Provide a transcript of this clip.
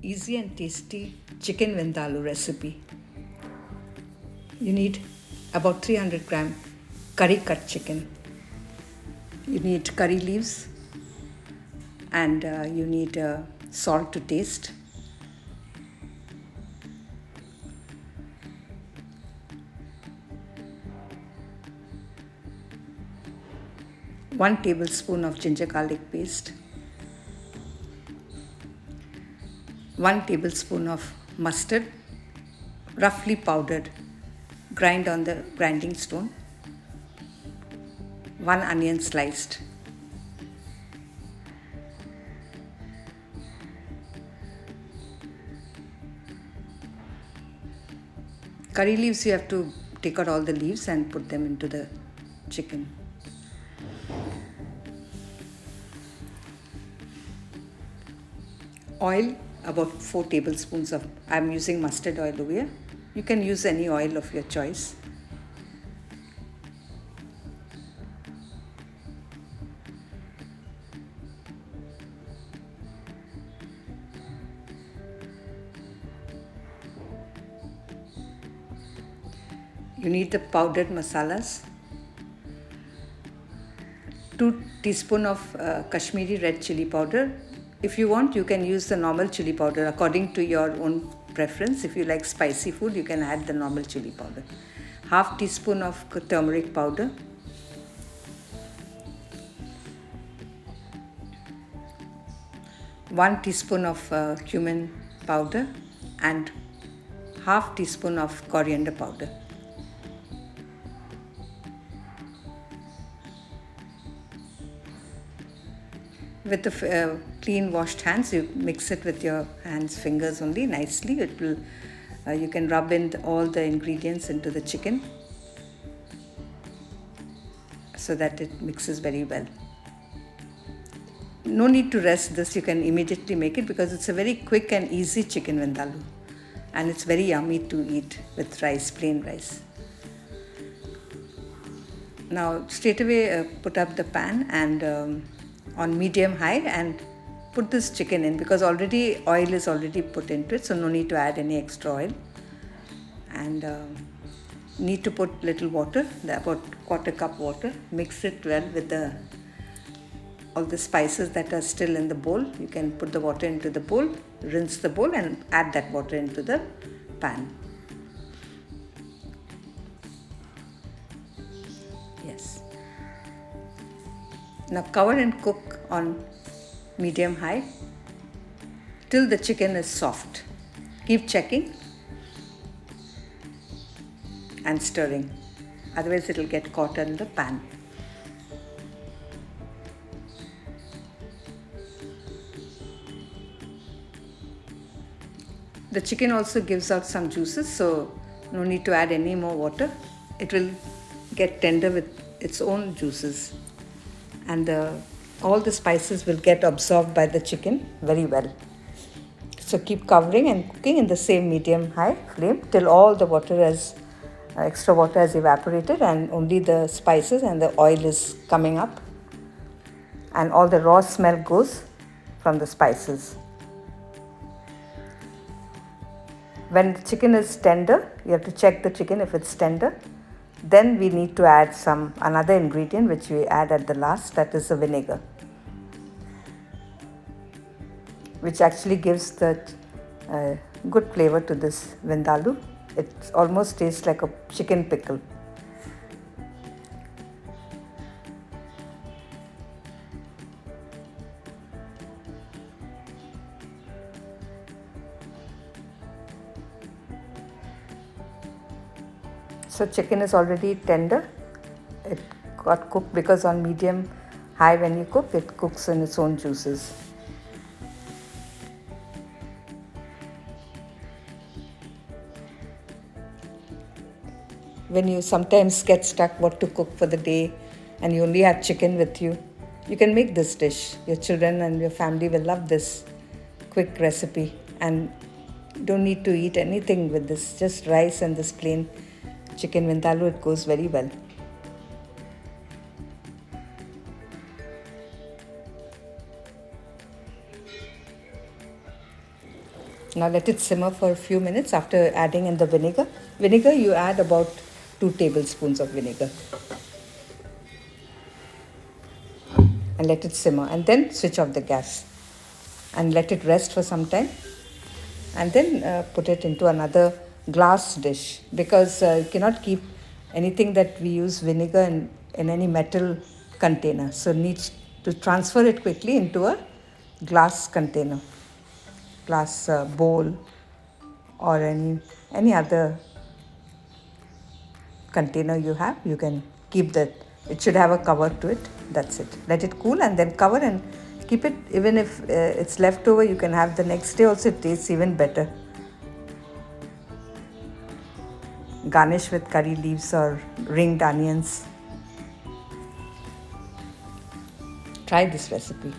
easy and tasty chicken Vindaloo recipe. You need about 300 gram curry cut chicken. You need curry leaves and you need salt to taste. One tablespoon of ginger garlic paste. 1 tablespoon of mustard, roughly powdered, grind on the grinding stone. 1 onion sliced. Curry leaves, you have to take out all the leaves and put them into the chicken. Oil, about 4 tablespoons of, I'm using mustard oil over here. You can use any oil of your choice. You need the powdered masalas. 2 teaspoons of Kashmiri red chilli powder. If you want, you can use the normal chilli powder according to your own preference. If you like spicy food, you can add the normal chilli powder. Half teaspoon of turmeric powder. One teaspoon of cumin powder and half teaspoon of coriander powder. With the clean washed hands, you mix it with your hands, fingers only nicely. It will, you can rub in all the ingredients into the chicken so that it mixes very well. No need to rest this, you can immediately make it because it's a very quick and easy chicken Vindaloo and it's very yummy to eat with rice, plain rice. Now straight away put up the pan and on medium high and put this chicken in because already oil is already put into it, so no need to add any extra oil. And need to put little water, about 1/4 cup water. Mix it well with all the spices that are still in the bowl. You can put the water into the bowl, rinse the bowl and add that water into the pan. Yes. Now cover and cook on medium high till the chicken is soft. Keep checking and stirring, otherwise it will get caught in the pan. The chicken also gives out some juices, so no need to add any more water. It will get tender with its own juices and all the spices will get absorbed by the chicken very well. So keep covering and cooking in the same medium high flame till all the water extra water has evaporated and only the spices and the oil is coming up and all the raw smell goes from the spices. When the chicken is tender, you have to check the chicken if it's tender. Then we need to add another ingredient which we add at the last, that is the vinegar, which actually gives the good flavor to this Vindaloo. It almost tastes like a chicken pickle. So chicken is already tender. It got cooked because on medium high when you cook, it cooks in its own juices. When you sometimes get stuck what to cook for the day and you only have chicken with you, you can make this dish. Your children and your family will love this quick recipe and don't need to eat anything with this, just rice and this plain chicken Vindaloo. It goes very well. Now let it simmer for a few minutes after adding in the vinegar. Vinegar, you add about 2 tablespoons of vinegar. And let it simmer. And then switch off the gas. And let it rest for some time. And then put it into another glass dish. Because you cannot keep anything that we use vinegar in any metal container. So needs to transfer it quickly into a glass container. Glass bowl or any other container you have, you can keep that. It should have a cover to it. That's it. Let it cool and then cover and keep it. Even if it's left over, you can have the next day also. It tastes even better. Garnish with curry leaves or ringed onions. Try this recipe.